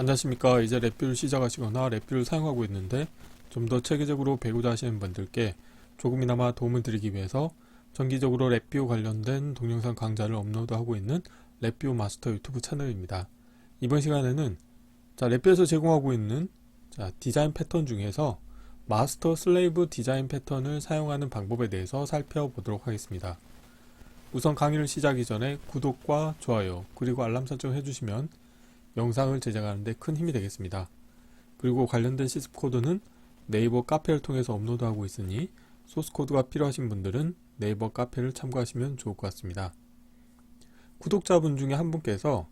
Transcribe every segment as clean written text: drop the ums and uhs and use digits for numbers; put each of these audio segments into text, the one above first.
안녕하십니까. 이제 랩뷰를 시작하시거나 랩뷰를 사용하고 있는데 좀 더 체계적으로 배우자 하시는 분들께 조금이나마 도움을 드리기 위해서 정기적으로 랩뷰 관련된 동영상 강좌를 업로드하고 있는 랩뷰 마스터 유튜브 채널입니다. 이번 시간에는 랩뷰에서 제공하고 있는 디자인 패턴 중에서 마스터 슬레이브 디자인 패턴을 사용하는 방법에 대해서 살펴보도록 하겠습니다. 우선 강의를 시작하기 전에 구독과 좋아요 그리고 알람 설정 해주시면 영상을 제작하는데 큰 힘이 되겠습니다. 그리고 관련된 시습 코드는 네이버 카페를 통해서 업로드하고 있으니 소스 코드가 필요하신 분들은 네이버 카페를 참고하시면 좋을 것 같습니다. 구독자분 중에 한 분께서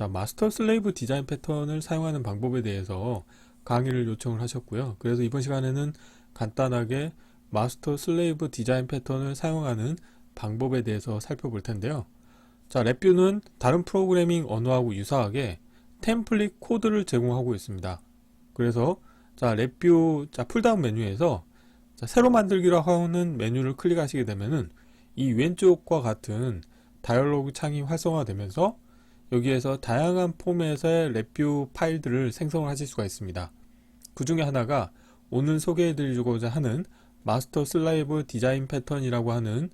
마스터 슬레이브 디자인 패턴을 사용하는 방법에 대해서 강의를 요청을 하셨고요. 그래서 이번 시간에는 간단하게 마스터 슬레이브 디자인 패턴을 사용하는 방법에 대해서 살펴볼 텐데요. 랩뷰는 다른 프로그래밍 언어하고 유사하게 템플릿 코드를 제공하고 있습니다. 그래서 랩뷰 풀다운 메뉴에서 새로 만들기라고 하는 메뉴를 클릭하시게 되면은 이 왼쪽과 같은 다이얼로그 창이 활성화되면서 여기에서 다양한 포맷의 랩뷰 파일들을 생성을 하실 수가 있습니다. 그 중에 하나가 오늘 소개해 드리고자 하는 마스터 슬레이브 디자인 패턴이라고 하는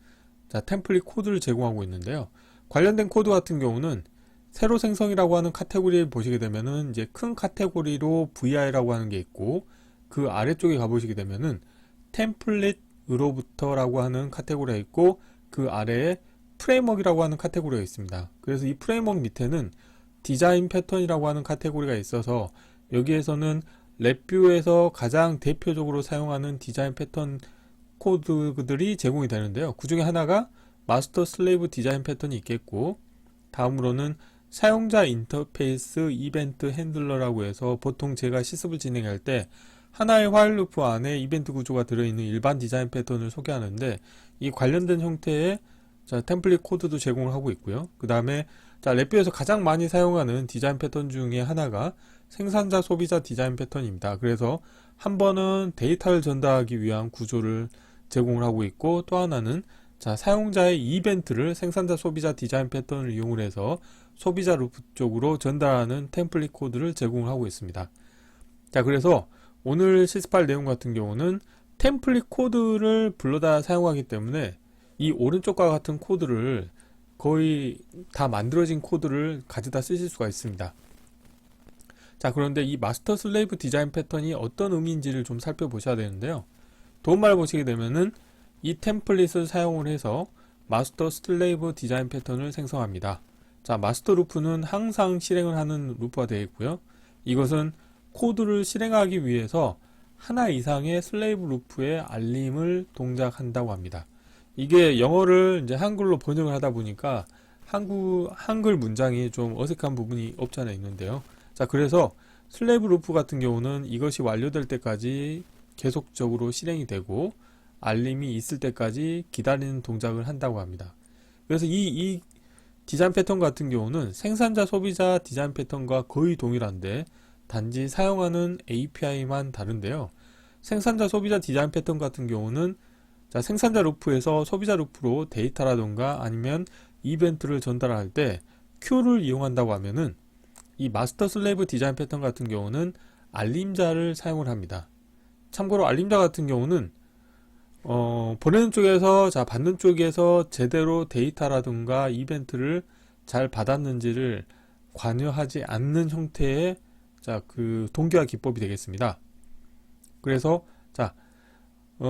템플릿 코드를 제공하고 있는데요. 관련된 코드 같은 경우는 새로 생성이라고 하는 카테고리를 보시게 되면은 이제 큰 카테고리로 VI라고 하는 게 있고, 그 아래쪽에 가보시게 되면은 템플릿으로부터라고 하는 카테고리가 있고, 그 아래에 프레임워크라고 하는 카테고리가 있습니다. 그래서 이 프레임워크 밑에는 디자인 패턴이라고 하는 카테고리가 있어서 여기에서는 랩뷰에서 가장 대표적으로 사용하는 디자인 패턴 코드들이 제공이 되는데요. 그 중에 하나가 마스터 슬레이브 디자인 패턴이 있겠고, 다음으로는 사용자 인터페이스 이벤트 핸들러라고 해서 보통 제가 시습을 진행할 때 하나의 화일 루프 안에 이벤트 구조가 들어있는 일반 디자인 패턴을 소개하는데, 이 관련된 형태의 템플릿 코드도 제공을 하고 있고요. 그 다음에 랩뷰에서 가장 많이 사용하는 디자인 패턴 중에 하나가 생산자 소비자 디자인 패턴입니다. 그래서 한 번은 데이터를 전달하기 위한 구조를 제공을 하고 있고, 또 하나는 사용자의 이벤트를 생산자 소비자 디자인 패턴을 이용을 해서 소비자 루프 쪽으로 전달하는 템플릿 코드를 제공하고 있습니다. 그래서 오늘 시습할 내용 같은 경우는 템플릿 코드를 불러다 사용하기 때문에 이 오른쪽과 같은 코드를 거의 다 만들어진 코드를 가져다 쓰실 수가 있습니다. 그런데 이 마스터 슬레이브 디자인 패턴이 어떤 의미인지를 좀 살펴보셔야 되는데요. 도움말을 보시게 되면은 이 템플릿을 사용을 해서 마스터 슬레이브 디자인 패턴을 생성합니다. 마스터 루프는 항상 실행을 하는 루프가 되어 있고요. 이것은 코드를 실행하기 위해서 하나 이상의 슬레이브 루프의 알림을 동작한다고 합니다. 이게 영어를 이제 한글로 번역을 하다 보니까 한글 문장이 좀 어색한 부분이 없지 않아 있는데요. 그래서 슬레이브 루프 같은 경우는 이것이 완료될 때까지 계속적으로 실행이 되고 알림이 있을 때까지 기다리는 동작을 한다고 합니다. 그래서 이 디자인 패턴 같은 경우는 생산자 소비자 디자인 패턴과 거의 동일한데 단지 사용하는 API만 다른데요. 생산자 소비자 디자인 패턴 같은 경우는 생산자 루프에서 소비자 루프로 데이터라던가 아니면 이벤트를 전달할 때 Q를 이용한다고 하면은 이 마스터 슬레이브 디자인 패턴 같은 경우는 알림자를 사용을 합니다. 참고로 알림자 같은 경우는 보내는 쪽에서 받는 쪽에서 제대로 데이터라든가 이벤트를 잘 받았는지를 관여하지 않는 형태의 그 동기화 기법이 되겠습니다. 그래서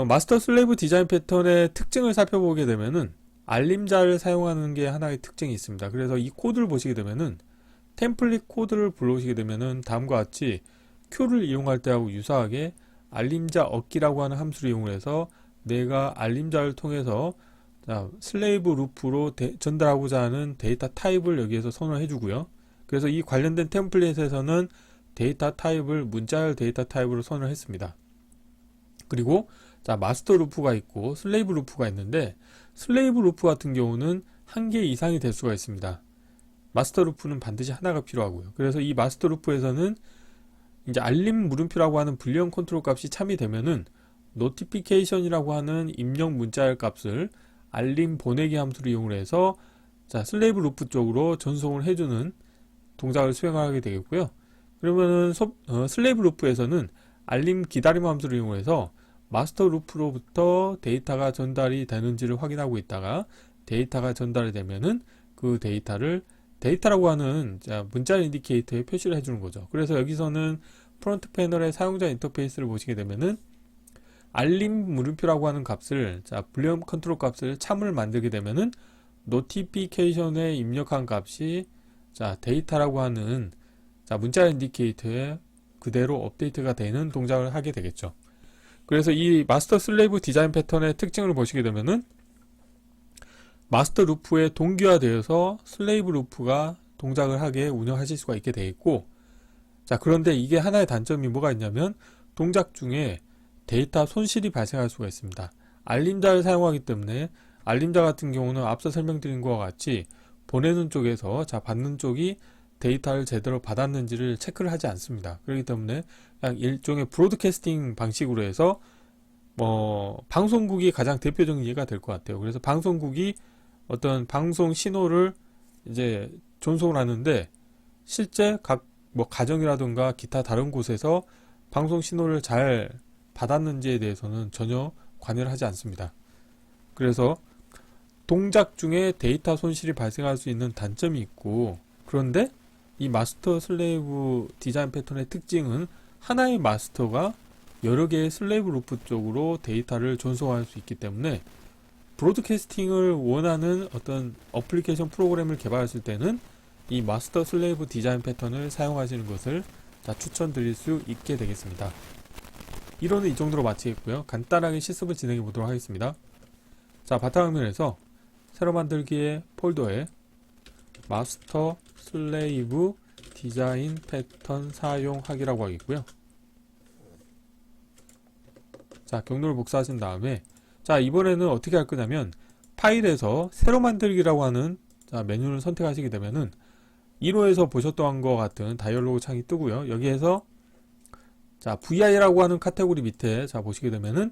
마스터 슬레이브 디자인 패턴의 특징을 살펴보게 되면은 알림자를 사용하는 게 하나의 특징이 있습니다. 그래서 이 코드를 보시게 되면은 템플릿 코드를 불러오시게 되면은 다음과 같이 Q를 이용할 때하고 유사하게 알림자 얻기라고 하는 함수를 이용해서 내가 알림자를 통해서 슬레이브 루프로 전달하고자 하는 데이터 타입을 여기에서 선언해 주고요. 그래서 이 관련된 템플릿에서는 데이터 타입을 문자열 데이터 타입으로 선언을 했습니다. 그리고 마스터 루프가 있고 슬레이브 루프가 있는데, 슬레이브 루프 같은 경우는 한 개 이상이 될 수가 있습니다. 마스터 루프는 반드시 하나가 필요하고요. 그래서 이 마스터 루프에서는 이제 알림 물음표라고 하는 불리언 컨트롤 값이 참여되면은 노티피케이션이라고 하는 입력 문자열 값을 알림 보내기 함수를 이용을 해서 슬레이브 루프 쪽으로 전송을 해주는 동작을 수행하게 되겠고요. 그러면은 슬레이브 루프에서는 알림 기다림 함수를 이용해서 마스터 루프로부터 데이터가 전달이 되는지를 확인하고 있다가 데이터가 전달이 되면은 그 데이터라고 하는 문자 인디케이터에 표시를 해주는 거죠. 그래서 여기서는 프론트 패널의 사용자 인터페이스를 보시게 되면은 알림 물음표라고 하는 값을 불리언 컨트롤 값을 참을 만들게 되면은 노티피케이션에 입력한 값이 데이터라고 하는 문자 인디케이터에 그대로 업데이트가 되는 동작을 하게 되겠죠. 그래서 이 마스터 슬레이브 디자인 패턴의 특징을 보시게 되면은 마스터 루프에 동기화되어서 슬레이브 루프가 동작을 하게 운영하실 수가 있게 되어 있고, 그런데 이게 하나의 단점이 뭐가 있냐면 동작 중에 데이터 손실이 발생할 수가 있습니다. 알림자를 사용하기 때문에 알림자 같은 경우는 앞서 설명드린 것과 같이 보내는 쪽에서 받는 쪽이 데이터를 제대로 받았는지를 체크를 하지 않습니다. 그렇기 때문에 그냥 일종의 브로드캐스팅 방식으로 해서 방송국이 가장 대표적인 예가 될 것 같아요. 그래서 방송국이 어떤 방송 신호를 이제 전송을 하는데 실제 각 가정이라든가 기타 다른 곳에서 방송 신호를 잘 받았는지에 대해서는 전혀 관여를 하지 않습니다. 그래서 동작 중에 데이터 손실이 발생할 수 있는 단점이 있고, 그런데 이 마스터 슬레이브 디자인 패턴의 특징은 하나의 마스터가 여러 개의 슬레이브 루프 쪽으로 데이터를 전송할 수 있기 때문에 브로드캐스팅을 원하는 어떤 어플리케이션 프로그램을 개발했을 때는 이 마스터 슬레이브 디자인 패턴을 사용하시는 것을 추천드릴 수 있게 되겠습니다. 이론은 이 정도로 마치겠고요. 간단하게 실습을 진행해 보도록 하겠습니다. 바탕화면에서 새로 만들기의 폴더에 마스터 슬레이브 디자인 패턴 사용하기라고 하겠고요. 경로를 복사하신 다음에 이번에는 어떻게 할 거냐면 파일에서 새로 만들기라고 하는 메뉴를 선택하시게 되면은 1호에서 보셨던 것 같은 다이얼로그 창이 뜨고요. 여기에서 VI라고 하는 카테고리 밑에 보시게 되면은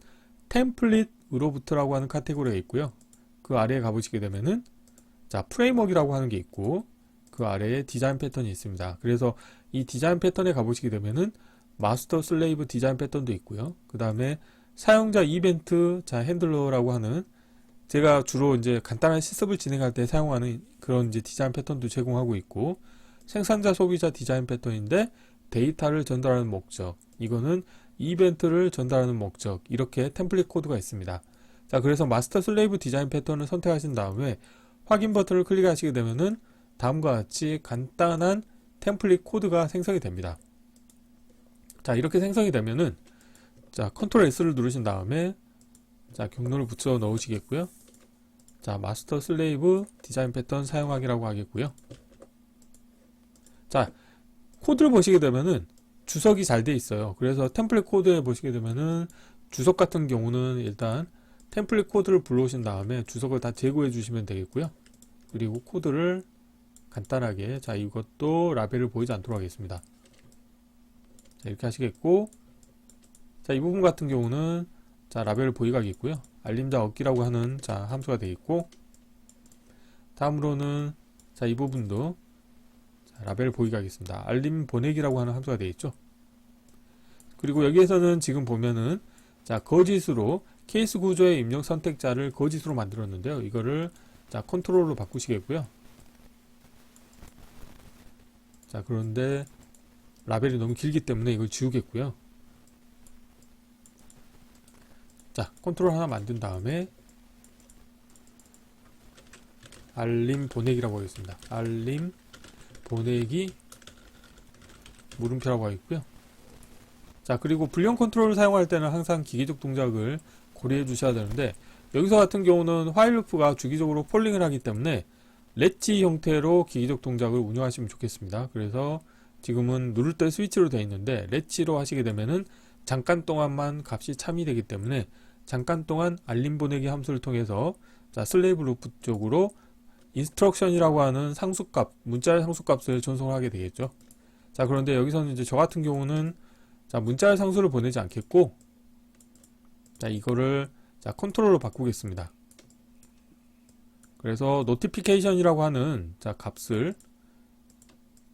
템플릿으로부터라고 하는 카테고리가 있고요. 그 아래에 가보시게 되면은 프레임워크라고 하는 게 있고 그 아래에 디자인 패턴이 있습니다. 그래서 이 디자인 패턴에 가보시게 되면은 마스터 슬레이브 디자인 패턴도 있고요. 그 다음에 사용자 이벤트 핸들러라고 하는, 제가 주로 이제 간단한 실습을 진행할 때 사용하는 그런 이제 디자인 패턴도 제공하고 있고, 생산자 소비자 디자인 패턴인데 데이터를 전달하는 목적, 이거는 이벤트를 전달하는 목적, 이렇게 템플릿 코드가 있습니다. 그래서 마스터 슬레이브 디자인 패턴을 선택하신 다음에 확인 버튼을 클릭하시게 되면은 다음과 같이 간단한 템플릿 코드가 생성이 됩니다. 이렇게 생성이 되면은 컨트롤 S를 누르신 다음에 경로를 붙여 넣으시겠고요. 마스터 슬레이브 디자인 패턴 사용하기라고 하겠고요. 코드를 보시게 되면은 주석이 잘 돼 있어요. 그래서 템플릿 코드에 보시게 되면은 주석 같은 경우는 일단 템플릿 코드를 불러오신 다음에 주석을 다 제거해 주시면 되겠고요. 그리고 코드를 간단하게 이것도 라벨을 보이지 않도록 하겠습니다. 이렇게 하시겠고, 이 부분 같은 경우는 라벨을 보이게 하겠고요. 알림자 얻기라고 하는 함수가 되겠고, 다음으로는 이 부분도 라벨을 보이게 하겠습니다. 알림 보내기라고 하는 함수가 되겠죠. 그리고 여기에서는 지금 보면은 거짓으로 케이스 구조의 입력 선택자를 거짓으로 만들었는데요. 이거를 컨트롤로 바꾸시겠고요. 그런데 라벨이 너무 길기 때문에 이걸 지우겠고요. 컨트롤 하나 만든 다음에 알림 보내기라고 하겠습니다. 알림 보내기 물음표라고 하겠고요. 그리고 불리언 컨트롤을 사용할 때는 항상 기계적 동작을 고려해 주셔야 되는데, 여기서 같은 경우는 화일 루프가 주기적으로 폴링을 하기 때문에 렛지 형태로 기계적 동작을 운영하시면 좋겠습니다. 그래서 지금은 누를 때 스위치로 되어 있는데 렛지로 하시게 되면은 잠깐 동안만 값이 참이되기 때문에 잠깐 동안 알림 보내기 함수를 통해서 슬레이브 루프 쪽으로 인스트럭션이라고 하는 상수값, 문자의 상수값을 전송을 하게 되겠죠. 그런데 여기서는 이제 저 같은 경우는 문자의 상수를 보내지 않겠고, 이거를 컨트롤로 바꾸겠습니다. 그래서 노티피케이션이라고 하는 값을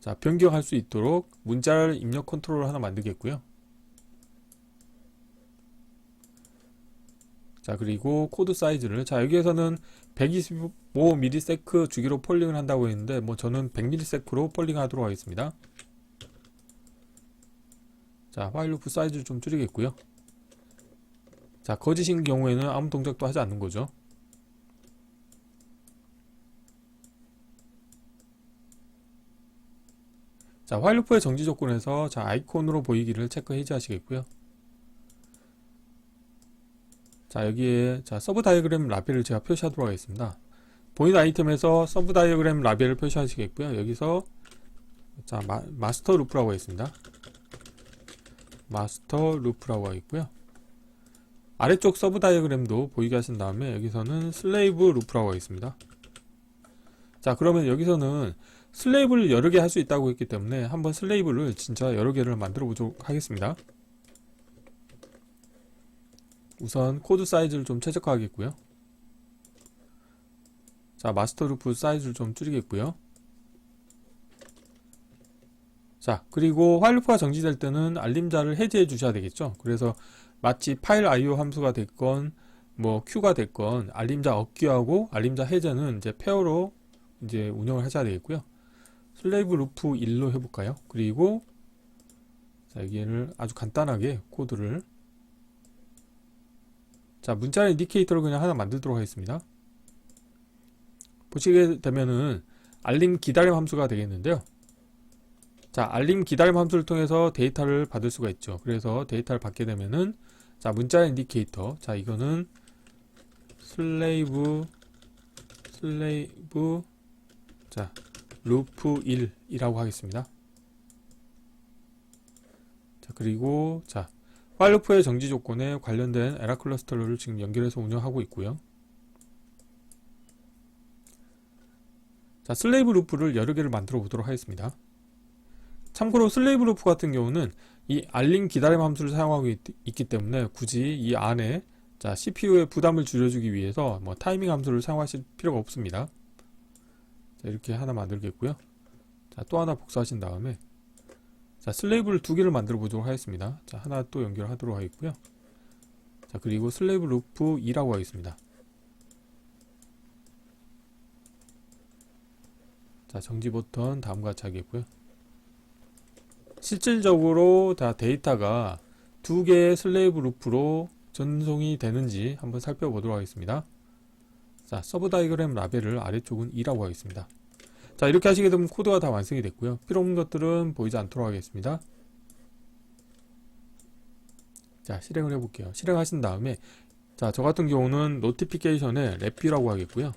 자, 변경할 수 있도록 문자열 입력 컨트롤을 하나 만들겠고요. 자, 그리고 코드 사이즈를, 자, 여기에서는 125ms 주기로 폴링을 한다고 했는데 뭐 저는 100ms로 폴링 하도록 하겠습니다. 자, 화일 루프 사이즈를 좀 줄이겠고요. 자, 거짓인 경우에는 아무 동작도 하지 않는 거죠. 자, 화일 루프의 정지 조건에서 자, 아이콘으로 보이기를 체크 해제하시겠고요. 자, 여기에 자, 서브 다이어그램 라벨을 제가 표시하도록 하겠습니다. 보이는 아이템에서 서브 다이어그램 라벨을 표시하시겠고요. 여기서 자, 마스터 루프라고 하겠습니다. 마스터 루프라고 하겠고요. 아래쪽 서브 다이어그램도 보이게 하신 다음에 여기서는 슬레이브 루프라고 하겠습니다. 자, 그러면 여기서는 슬레이브를 여러 개 할 수 있다고 했기 때문에 한번 슬레이브를 진짜 여러 개를 만들어 보도록 하겠습니다. 우선 코드 사이즈를 좀 최적화하겠고요. 자, 마스터 루프 사이즈를 좀 줄이겠고요. 자, 그리고 화일 루프가 정지될 때는 알림자를 해제해 주셔야 되겠죠. 그래서 마치 파일 IO 함수가 됐건 뭐 Q가 됐건 알림자 얻기하고 알림자 해제는 이제 페어로 이제 운영을 하셔야 되겠고요. 슬레이브 루프 1로 해볼까요? 그리고 자, 여기를 아주 간단하게 코드를, 자, 문자 인디케이터를 그냥 하나 만들도록 하겠습니다. 보시게 되면은 알림 기다림 함수가 되겠는데요. 자, 알림 기다림 함수를 통해서 데이터를 받을 수가 있죠. 그래서 데이터를 받게 되면은 자, 문자 인디케이터, 자, 이거는 슬레이브 자, 루프 1이라고 하겠습니다. 자, 그리고 자, 화일 루프의 정지 조건에 관련된 에라 클러스터를 지금 연결해서 운영하고 있고요. 자, 슬레이브 루프를 여러 개를 만들어 보도록 하겠습니다. 참고로 슬레이브 루프 같은 경우는 이 알림 기다림 함수를 사용하고 있기 때문에 굳이 이 안에 자, CPU의 부담을 줄여주기 위해서 뭐 타이밍 함수를 사용하실 필요가 없습니다. 자, 이렇게 하나 만들겠고요. 자, 또 하나 복사하신 다음에 자, 슬레이브를 두 개를 만들어 보도록 하겠습니다. 자, 하나 또 연결하도록 하겠고요. 자, 그리고 슬레이브 루프 2라고 하겠습니다. 자, 정지 버튼 다음과 같이 하겠고요. 실질적으로 다 데이터가 두 개의 슬레이브 루프로 전송이 되는지 한번 살펴보도록 하겠습니다. 자, 서브 다이어그램 라벨을 아래쪽은 2라고 하겠습니다. 자, 이렇게 하시게 되면 코드가 다 완성이 됐고요. 필요 없는 것들은 보이지 않도록 하겠습니다. 자, 실행을 해볼게요. 실행하신 다음에 자, 저 같은 경우는 노티피케이션에 랩뷰라고 하겠고요.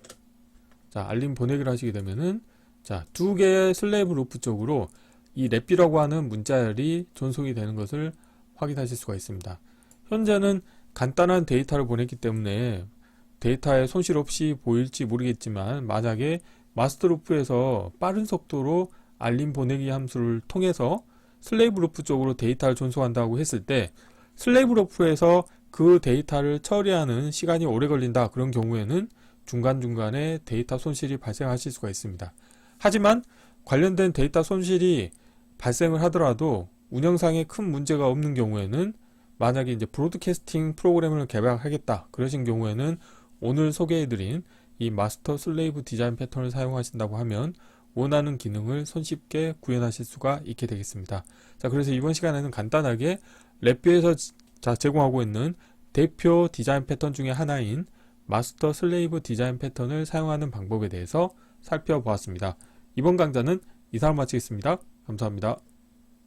자, 알림 보내기를 하시게 되면은 자, 두 개의 슬레이브 루프 쪽으로 이 랩뷰라고 하는 문자열이 전송이 되는 것을 확인하실 수가 있습니다. 현재는 간단한 데이터를 보냈기 때문에 데이터에 손실 없이 보일지 모르겠지만 만약에 마스터 루프에서 빠른 속도로 알림 보내기 함수를 통해서 슬레이브 루프 쪽으로 데이터를 전송한다고 했을 때 슬레이브 루프에서 그 데이터를 처리하는 시간이 오래 걸린다, 그런 경우에는 중간중간에 데이터 손실이 발생하실 수가 있습니다. 하지만 관련된 데이터 손실이 발생을 하더라도 운영상에 큰 문제가 없는 경우에는 만약에 이제 브로드캐스팅 프로그램을 개발하겠다 그러신 경우에는 오늘 소개해드린 이 마스터 슬레이브 디자인 패턴을 사용하신다고 하면 원하는 기능을 손쉽게 구현하실 수가 있게 되겠습니다. 자, 그래서 이번 시간에는 간단하게 랩뷰에서 제공하고 있는 대표 디자인 패턴 중에 하나인 마스터 슬레이브 디자인 패턴을 사용하는 방법에 대해서 살펴보았습니다. 이번 강좌는 이상으로 마치겠습니다. 감사합니다.